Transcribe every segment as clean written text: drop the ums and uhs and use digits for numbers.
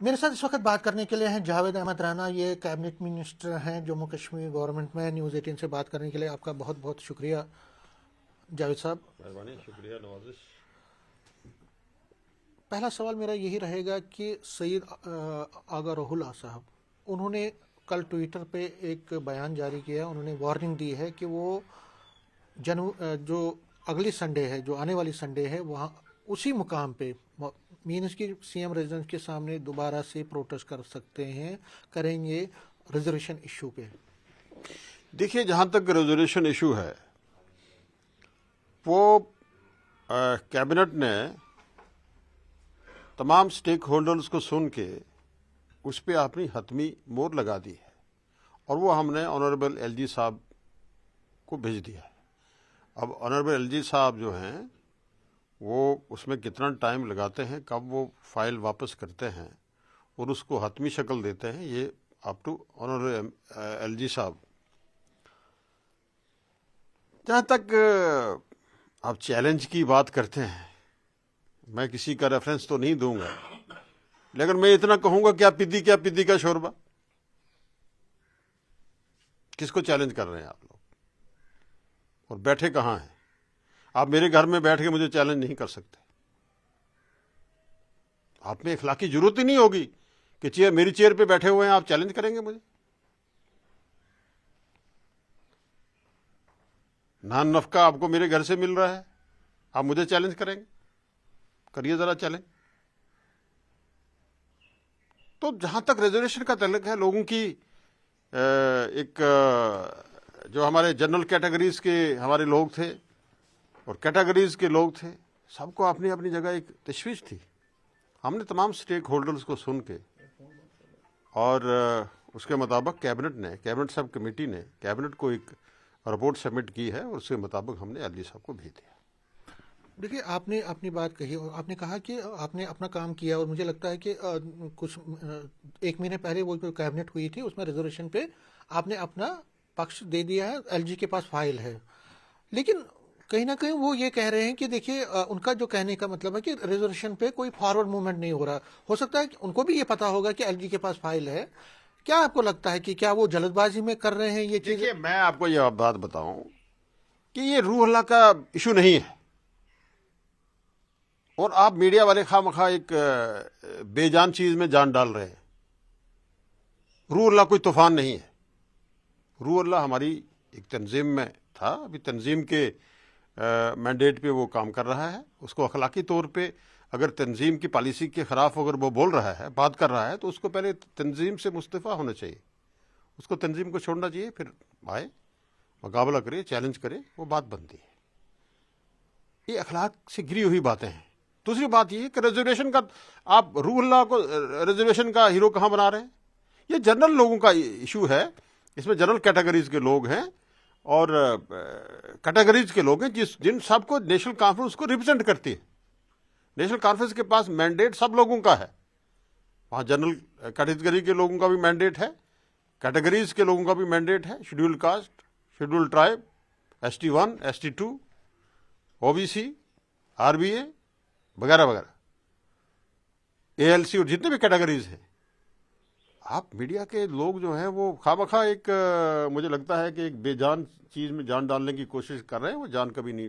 मेरे साथ इस वक्त बात करने के लिए हैं जावेद अहमद राना। ये कैबिनेट मिनिस्टर हैं जम्मू कश्मीर गवर्नमेंट में। न्यूज़ 18 से बात करने के लिए आपका बहुत बहुत शुक्रिया जावेद साहब। मेहरबानी, शुक्रिया, नवाजिश। पहला सवाल मेरा यही रहेगा कि सईद आगा रोहुल्ला साहब, उन्होंने कल ट्विटर पे एक बयान जारी किया। उन्होंने वार्निंग दी है कि वो जो अगली संडे है, जो आने वाली संडे है, वहाँ उसी मुकाम पे मीन्स की सीएम रेजिडेंस के सामने दोबारा से प्रोटेस्ट कर सकते हैं, करेंगे रिजर्वेशन इशू पे। देखिए, जहां तक रिजर्वेशन इशू है, वो कैबिनेट ने तमाम स्टेक होल्डर्स को सुन के उस पर अपनी हतमी मोहर लगा दी है और वो हमने ऑनरेबल एलजी साहब को भेज दिया है। अब ऑनरेबल एलजी साहब जो हैं वो उसमें कितना टाइम लगाते हैं, कब वो फाइल वापस करते हैं और उसको हतमी शक्ल देते हैं, ये अप टू ऑनरेबल एलजी साहब। जहाँ तक आप चैलेंज की बात करते हैं, मैं किसी का रेफरेंस तो नहीं दूंगा, लेकिन मैं इतना कहूंगा क्या पिद्दी का शोरबा। किसको चैलेंज कर रहे हैं आप लोग और बैठे कहाँ हैं? आप मेरे घर में बैठ के मुझे चैलेंज नहीं कर सकते। आप में इखलाकी जरूरत ही नहीं होगी कि मेरी चेयर पे बैठे हुए हैं, आप चैलेंज करेंगे मुझे। नान नफका आपको मेरे घर से मिल रहा है, आप मुझे चैलेंज करेंगे? करिए जरा चैलेंज। तो जहां तक रिजर्वेशन का तल्लुक है, लोगों की जो हमारे जनरल कैटेगरीज के हमारे लोग थे और कैटेगरीज के लोग थे, सबको अपनी अपनी जगह एक तशवीश थी। हमने तमाम स्टेक होल्डर्स को सुन के और उसके मुताबिक कैबिनेट सब कमेटी ने कैबिनेट को एक रिपोर्ट सबमिट की है और उसके मुताबिक हमने एलजी साहब को भेज दिया। देखिए, आपने अपनी बात कही और आपने कहा कि आपने अपना काम किया, और मुझे लगता है कि एक महीने पहले वो जो कैबिनेट हुई थी उसमें रिजर्वेशन पे आपने अपना पक्ष दे दिया है। एलजी के पास फाइल है, लेकिन कहीं ना कहीं वो ये कह रहे हैं कि देखिए, उनका जो कहने का मतलब है कि रिजर्वेशन पे कोई फॉरवर्ड मूवमेंट नहीं हो रहा। हो सकता है कि उनको भी ये पता होगा कि एलजी के पास फाइल है। क्या आपको लगता है कि क्या वो जल्दबाजी में कर रहे हैं ये चीज? देखिए, मैं आपको यह बात बताऊं कि ये रूह अल्लाह का इशू नहीं है और आप मीडिया वाले खामखा एक बेजान चीज में जान डाल रहे हैं। रूह अल्लाह कोई तूफान नहीं है। रूह अल्लाह हमारी एक तंजीम में था, अभी तंजीम के मैंडेट पे वो काम कर रहा है। उसको अखलाकी तौर पे अगर तंजीम की पॉलिसी के खिलाफ अगर वो बोल रहा है, बात कर रहा है, तो उसको पहले तंजीम से मुस्तफ़ा होना चाहिए। उसको तंजीम को छोड़ना चाहिए, फिर आए मुकाबला करे, चैलेंज करे, वो बात बनती है। ये अखलाक से गिरी हुई बातें हैं। दूसरी बात ये कि रिजर्वेशन का आप रूह अल्लाह को रिजर्वेशन का हीरो कहाँ बना रहे हैं? ये जनरल लोगों का इशू है। इसमें जनरल कैटेगरीज के लोग हैं और कैटेगरीज के लोग हैं जिन सबको नेशनल कॉन्फ्रेंस को रिप्रेजेंट करती है। नेशनल कॉन्फ्रेंस के पास मैंडेट सब लोगों का है। वहां जनरल कैटेगरी के लोगों का भी मैंडेट है, कैटेगरीज के लोगों का भी मैंडेट है, scheduled caste, scheduled tribe, ST1, ST2, OBC, RBA वगैरह वगैरह, ALC और जितने भी कैटेगरीज हैं। आप मीडिया के लोग जो हैं वो खामखा एक मुझे लगता है कि एक बेजान चीज में जान डालने की कोशिश कर रहे हैं। वो जान कभी नहीं,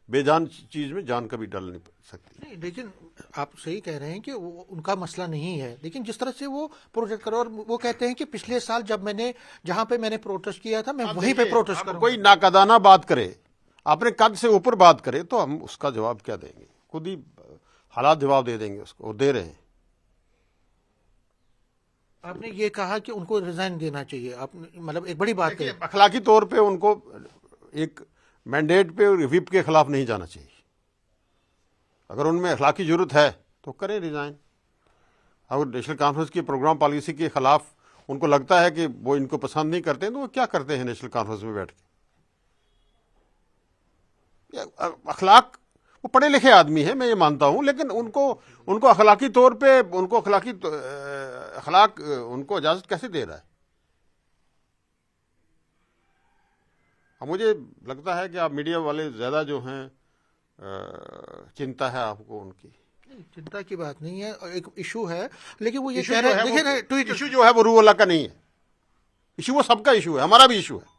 बेजान चीज में जान कभी डाल नहीं सकती। नहीं, लेकिन आप सही कह रहे हैं कि वो उनका मसला नहीं है, लेकिन जिस तरह से वो प्रोटेस्ट करो, और वो कहते हैं कि पिछले साल जब मैंने जहां पे मैंने प्रोटेस्ट किया था, मैं अब वहीं पे देखिए, प्रोटेस्ट अब करूंगा। कोई नाकदाना बात करे, अपने कद से ऊपर बात करे, तो हम उसका जवाब क्या देंगे? खुद ही हालात जवाब दे देंगे उसको, वो दे रहे हैं। आपने ये कहा कि उनको रिजाइन देना चाहिए, आप मतलब एक बड़ी बात देखिए, है। अखलाकी तौर पे उनको एक मैंडेट पे और विप के खिलाफ नहीं जाना चाहिए। अगर उनमें अखलाकी जरूरत है तो करें रिजाइन। अगर नेशनल कॉन्फ्रेंस की प्रोग्राम पॉलिसी के खिलाफ उनको लगता है कि वो इनको पसंद नहीं करते, तो वो क्या करते हैं नेशनल कॉन्फ्रेंस में बैठ के? अखलाक, वो पढ़े लिखे आदमी है, मैं ये मानता हूं, लेकिन उनको उनको अखलाकी तौर पे उनको अखलाक उनको इजाजत कैसे दे रहा है? अब मुझे लगता है कि आप मीडिया वाले ज्यादा जो हैं चिंता है आपको उनकी। चिंता की बात नहीं है, एक इशू है, लेकिन वो ये इशू कह जो रहे है हैं, देखिए ट्वीट इशू जो है वो रूह अल्लाह का नहीं है। इशू वो सबका इशू है, हमारा भी इशू है।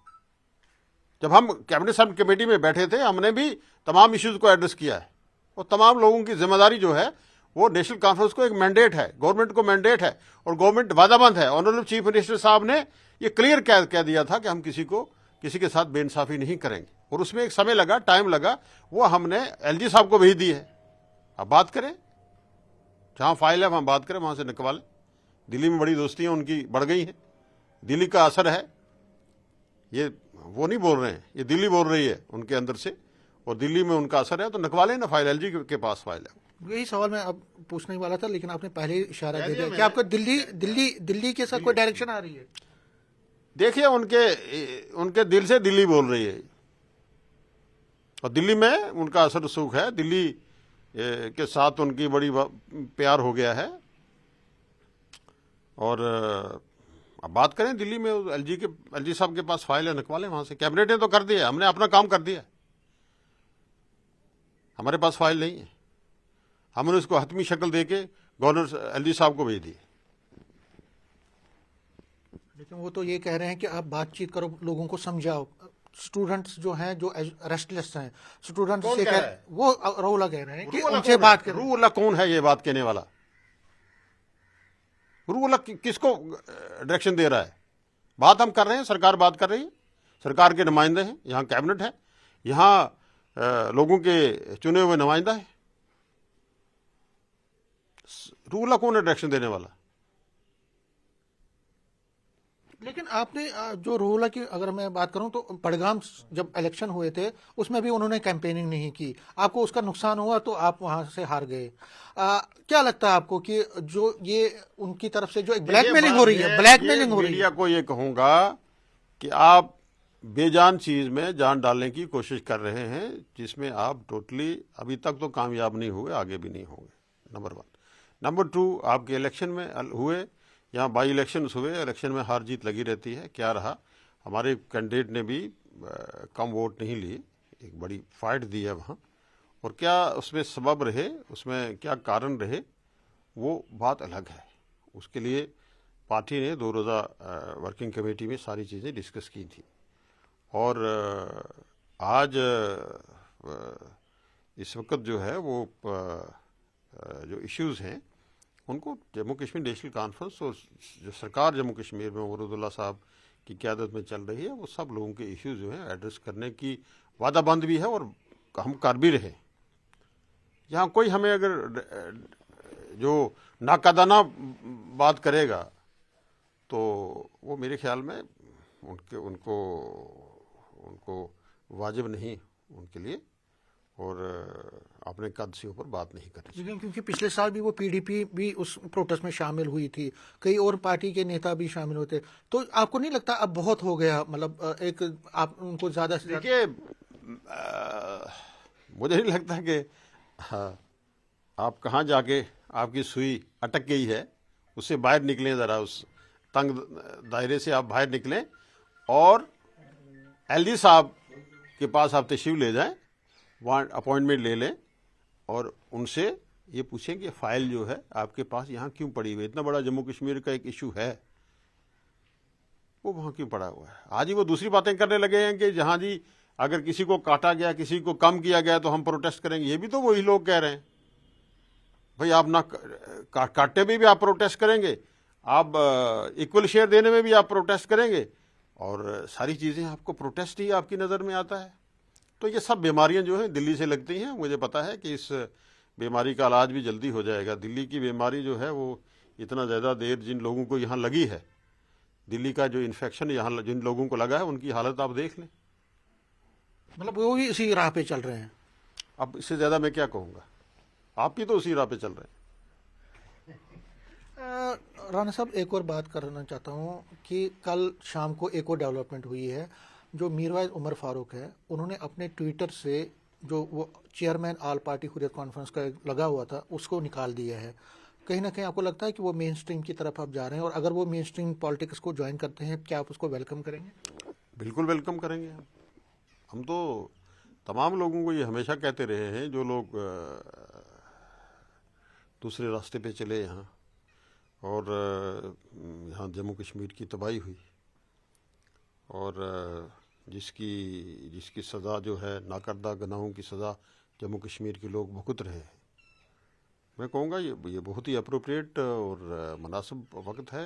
जब हम कैबिनेट सब कमेटी में बैठे थे, हमने भी तमाम इश्यूज को एड्रेस किया है, और तमाम लोगों की जिम्मेदारी जो है वो नेशनल कॉन्फ्रेंस को एक मैंडेट है, गवर्नमेंट को मैंडेट है, और गवर्नमेंट वादाबंद है। ऑनरेबल चीफ मिनिस्टर साहब ने ये क्लियर कह दिया था कि हम किसी के साथ बेइंसाफी नहीं करेंगे, और उसमें एक समय लगा, टाइम लगा, वो हमने एलजी साहब को भेज दी है। अब बात करें, जहां फाइल है वहां बात करें, वहां से निकलवा लें। दिल्ली में बड़ी दोस्तियां उनकी बढ़ गई हैं, दिल्ली का असर है, ये वो नहीं बोल रहे हैं, ये दिल्ली बोल रही है उनके अंदर से, और दिल्ली में उनका असर है, तो निकलवा लें ना फाइल, एलजी के पास फाइल है। यही सवाल मैं अब पूछने वाला था, लेकिन आपने पहले ही इशारा दे दिया कि आपको दिल्ली के साथ कोई डायरेक्शन आ रही है। देखिए, उनके दिल से दिल्ली बोल रही है, और दिल्ली में उनका असर सुख है, दिल्ली के साथ उनकी बड़ी प्यार हो गया है। और अब बात करें दिल्ली में, एलजी साहब के पास फाइल है, निकलवा लें वहां से। कैबिनेट ने तो कर दिया, हमने अपना काम कर दिया, हमारे पास फाइल नहीं है, हमने उसको हतमी शक्ल देके गवर्नर एलजी साहब को भेज दी। लेकिन वो तो ये कह रहे हैं कि आप बातचीत करो, लोगों को समझाओ। स्टूडेंट्स जो हैं, जो रेस्टलेस हैं, स्टूडेंट्स कौन से कह रहा है? वो राहुल कह रहे हैं कि रूह अल्लाह उनसे कौन बात है? करो। रूह अल्लाह कौन है ये बात कहने वाला? रूह अल्लाह किसको डायरेक्शन दे रहा है? बात हम कर रहे हैं, सरकार बात कर रही है, सरकार के नुमाइंदे हैं, यहाँ कैबिनेट है, यहाँ लोगों के चुने हुए नुमाइंदा है। रूह अल्लाह कौन है डायरेक्शन देने वाला? लेकिन आपने जो रोहला की अगर मैं बात करूं, तो पड़गाम जब इलेक्शन हुए थे उसमें भी उन्होंने कैंपेनिंग नहीं की, आपको उसका नुकसान हुआ, तो आप वहां से हार गए। क्या लगता है आपको कि जो ये उनकी तरफ से जो एक ब्लैकमेलिंग हो रही है, ब्लैकमेलिंग हो रही है? मीडिया को ये कहूंगा कि आप बेजान चीज में जान डालने की कोशिश कर रहे हैं, जिसमें आप टोटली अभी तक तो कामयाब नहीं हुए, आगे भी नहीं होंगे, नंबर 1। नंबर 2, आपके इलेक्शन में हुए, यहाँ बाई इलेक्शन हुए, इलेक्शन में हार जीत लगी रहती है। क्या रहा, हमारे कैंडिडेट ने भी कम वोट नहीं लिए, एक बड़ी फाइट दी है वहाँ, और क्या उसमें सबब रहे, उसमें क्या कारण रहे, वो बात अलग है। उसके लिए पार्टी ने 2 रोज़ा वर्किंग कमेटी में सारी चीज़ें डिस्कस की थी, और आज इस वक्त जो है वो जो इश्यूज़ हैं उनको जम्मू कश्मीर नेशनल कॉन्फ्रेंस और जो सरकार जम्मू कश्मीर में वरूदुल्ला साहब की क़यादत में चल रही है, वो सब लोगों के इश्यूज जो हैं एड्रेस करने की वादाबंद भी है, और हम कर भी रहे। यहाँ कोई हमें अगर जो नाकादाना बात करेगा, तो वो मेरे ख्याल में उनको वाजिब नहीं उनके लिए, और अपने कद से ऊपर बात नहीं करनी। लेकिन क्योंकि पिछले साल भी वो पीडीपी भी उस प्रोटेस्ट में शामिल हुई थी, कई और पार्टी के नेता भी शामिल होते, तो आपको नहीं लगता अब बहुत हो गया, मतलब एक आप उनको ज्यादा से ज्यादा? देखिए, मुझे नहीं लगता कि आप कहाँ जाके आपकी सुई अटक गई है, उससे बाहर निकलें, ज़रा उस तंग दायरे से आप बाहर निकलें, और एलजी साहब के पास आप तशरीफ ले जाएं, वहाँ अपॉइंटमेंट ले लें, और उनसे ये पूछें कि फाइल जो है आपके पास यहाँ क्यों पड़ी हुई है, इतना बड़ा जम्मू कश्मीर का एक इशू है, वो वहाँ क्यों पड़ा हुआ है। आज ही वो दूसरी बातें करने लगे हैं कि जहाँ जी अगर किसी को काटा गया, किसी को कम किया गया, तो हम प्रोटेस्ट करेंगे। ये भी तो वही लोग कह रहे हैं, भाई आप ना काटने में भी आप प्रोटेस्ट करेंगे, आप इक्वल शेयर देने में भी आप प्रोटेस्ट करेंगे, और सारी चीज़ें आपको प्रोटेस्ट ही आपकी नज़र में आता है। तो ये सब बीमारियां जो हैं दिल्ली से लगती हैं। मुझे पता है कि इस बीमारी का इलाज भी जल्दी हो जाएगा। दिल्ली की बीमारी जो है वो इतना ज़्यादा देर जिन लोगों को यहाँ लगी है, दिल्ली का जो इन्फेक्शन यहाँ जिन लोगों को लगा है, उनकी हालत आप देख लें। मतलब वो भी इसी राह पे चल रहे हैं। अब इससे ज़्यादा मैं क्या कहूँगा, आप भी तो उसी राह पे चल रहे हैं। राणा साहब, एक और बात करना चाहता हूँ कि कल शाम को एक और डेवलपमेंट हुई है। जो मीरवाइज उमर फारूक है, उन्होंने अपने ट्विटर से जो वो chairman all party Hurriyat conference का लगा हुआ था, उसको निकाल दिया है। कहीं ना कहीं आपको लगता है कि वो मेन स्ट्रीम की तरफ आप जा रहे हैं, और अगर वो मेन स्ट्रीम पॉलिटिक्स को ज्वाइन करते हैं, क्या आप उसको वेलकम करेंगे? बिल्कुल वेलकम करेंगे। हम तो तमाम लोगों को ये हमेशा कहते रहे हैं, जो लोग दूसरे रास्ते पे चले यहाँ, और यहाँ जम्मू कश्मीर की तबाही हुई, और जिसकी सज़ा जो है, नाकर्दा गुनाहों की सज़ा जम्मू कश्मीर के लोग भुगत रहे हैं। मैं कहूँगा ये बहुत ही अप्रोप्रिएट और मुनासिब वक्त है।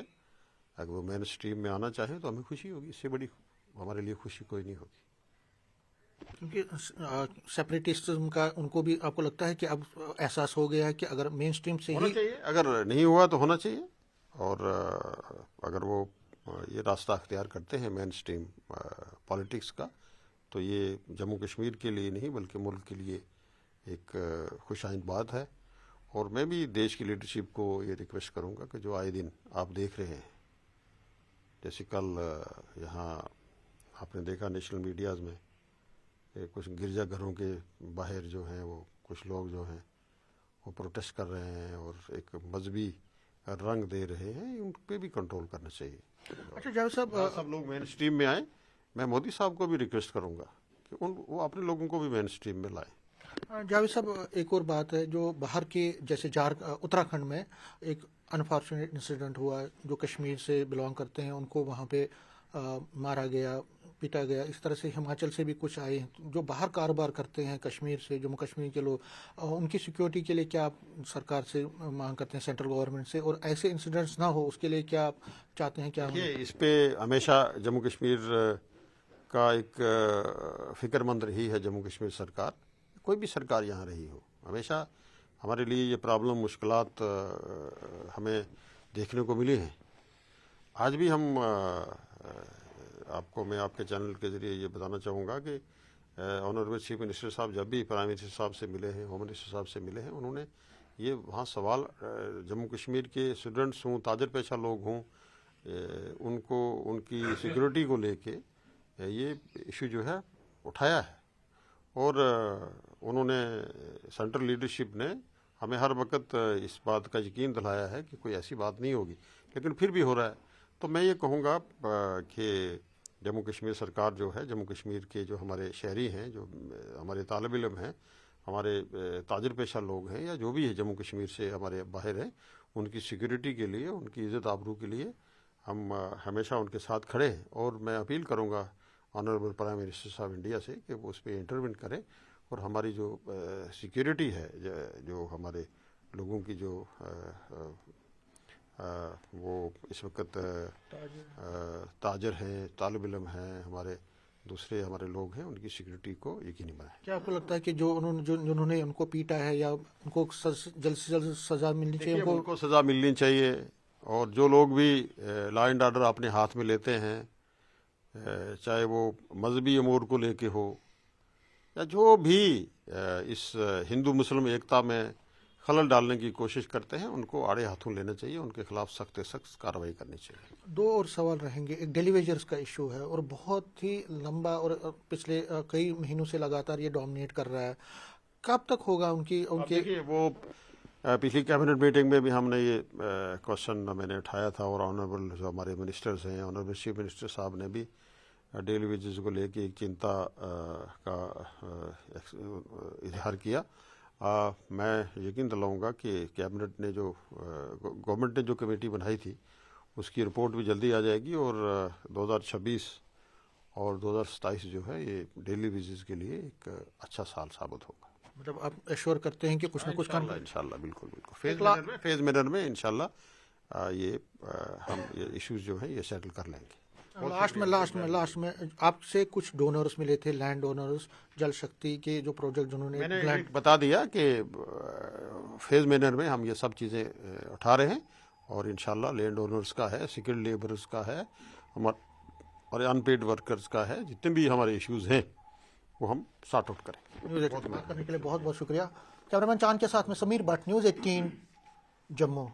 अगर वो मेन स्ट्रीम में आना चाहें तो हमें खुशी होगी, इससे बड़ी हमारे लिए खुशी कोई नहीं होगी। क्योंकि सेपरेटिज्म का उनको भी आपको लगता है कि अब एहसास हो गया है कि अगर मेन स्ट्रीम से होना ही चाहिए, अगर नहीं हुआ तो होना चाहिए। और अगर वो ये रास्ता अख्तियार करते हैं मेन स्ट्रीम पॉलिटिक्स का, तो ये जम्मू कश्मीर के लिए नहीं बल्कि मुल्क के लिए एक खुशाइंद बात है। और मैं भी देश की लीडरशिप को ये रिक्वेस्ट करूँगा कि जो आए दिन आप देख रहे हैं, जैसे कल यहाँ आपने देखा नेशनल मीडियाज़ में कि कुछ गिरजाघरों के बाहर जो हैं वो कुछ लोग जो हैं वो प्रोटेस्ट कर रहे हैं और एक मजहबी रंग दे रहे हैं, उन पे भी कंट्रोल करना चाहिए। अच्छा जावेद साहब, सब लोग मेन स्ट्रीम में आए। मैं मोदी साहब को भी रिक्वेस्ट करूंगा कि वो अपने लोगों को भी मेन स्ट्रीम में लाएं। जावेद साहब, एक और बात है जो बाहर के, जैसे उत्तराखंड में एक अनफॉर्चुनेट इंसिडेंट हुआ, जो कश्मीर से बिलोंग करते हैं, उनको वहाँ पे मारा गया, पीटा गया। इस तरह से हिमाचल से भी कुछ आए हैं जो बाहर कारोबार करते हैं कश्मीर से, जम्मू कश्मीर के लोग। उनकी सिक्योरिटी के लिए क्या आप सरकार से मांग करते हैं, सेंट्रल गवर्नमेंट से? और ऐसे इंसिडेंट्स ना हो उसके लिए क्या आप चाहते हैं? क्या देखिए, इस पे हमेशा जम्मू कश्मीर का एक फिक्रमंद रही है जम्मू कश्मीर सरकार। कोई भी सरकार यहाँ रही हो, हमेशा हमारे लिए ये प्रॉब्लम, मुश्किलात हमें देखने को मिली हैं। आज भी हम मैं आपके चैनल के जरिए ये बताना चाहूँगा कि ऑनरेबल चीफ मिनिस्टर साहब जब भी प्राइम मिनिस्टर साहब से मिले हैं, होम मिनिस्टर साहब से मिले हैं, उन्होंने ये वहाँ सवाल जम्मू कश्मीर के स्टूडेंट्स हों, ताजर पेशा लोग हों, उनको उनकी सिक्योरिटी को लेके ये इशू जो है उठाया है। और उन्होंने, सेंट्रल लीडरशिप ने हमें हर वक्त इस बात का यकीन दिलाया है कि कोई ऐसी बात नहीं होगी, लेकिन फिर भी हो रहा है। तो मैं ये कहूँगा कि जम्मू कश्मीर सरकार जो है, जम्मू कश्मीर के जो हमारे शहरी हैं, जो हमारे तालिब इल्म हैं, हमारे ताजर पेशा लोग हैं, या जो भी है जम्मू कश्मीर से हमारे बाहर हैं, उनकी सिक्योरिटी के लिए, उनकी इज़्ज़त आबरू के लिए हम हमेशा उनके साथ खड़े हैं। और मैं अपील करूँगा ऑनरेबल प्राइम मिनिस्टर साहब इंडिया से कि वो उस पर इंटरवेंट करें और हमारी जो सिक्योरिटी है, जो हमारे लोगों की जो वो इस वक्त ताजर हैं, तालिब इल्म हैं, हमारे दूसरे हमारे लोग हैं, उनकी सिक्योरिटी को यकीनी बनाएं। क्या आपको लगता है कि जिन्होंने उनको पीटा है, या उनको जल्द से जल्द सजा मिलनी चाहिए? उनको सजा मिलनी चाहिए। और जो लोग भी लॉ एंड ऑर्डर अपने हाथ में लेते हैं, चाहे वो मजहबी अमूर को लेके हो या जो भी इस हिंदू मुस्लिम एकता में खलल डालने की कोशिश करते हैं, उनको आड़े हाथों लेना चाहिए, उनके खिलाफ सख्त सख्त कार्रवाई करनी चाहिए। दो और सवाल रहेंगे। एक डेली वेजर्स का इशू है और बहुत ही लंबा और पिछले कई महीनों से लगातार ये डोमिनेट कर रहा है। कब तक होगा उनके देखिए, वो पिछली कैबिनेट मीटिंग में भी हमने ये क्वेश्चन मैंने उठाया था, और ऑनरेबल जो हमारे मिनिस्टर्स हैं, ऑनरेबल चीफ मिनिस्टर साहब ने भी डेली वेजेस को लेके एक चिंता का इजहार किया। मैं यकीन दिलाऊंगा कि कैबिनेट ने गवर्नमेंट ने जो कमेटी बनाई थी, उसकी रिपोर्ट भी जल्दी आ जाएगी, और 2026 और 2027 जो है ये डेली वेजेस के लिए एक अच्छा साल साबित होगा। मतलब आप एश्योर करते हैं कि कुछ ना कुछ काम? इंशाल्लाह, बिल्कुल फेज मैनर में इंशाल्लाह ये हम ये इश्यूज जो हैं ये सेटल कर लेंगे। लास्ट में आपसे कुछ डोनर्स मिले थे, लैंड डोनर्स, जल शक्ति के जो प्रोजेक्ट जिन्होंने मैंने बता दिया कि फेज मैनर में हम ये सब चीज़ें उठा रहे हैं, और इंशाल्लाह लैंड ओनर्स का है, स्किल्ड लेबरर्स का है, हमारे अनपेड वर्कर्स का है, जितने भी हमारे इश्यूज हैं वो हम सॉर्ट आउट करें। बात करने के लिए बहुत बहुत शुक्रिया। कैमरामैन चांद के साथ में समीर भट्ट, न्यूज़ 18 जम्मू।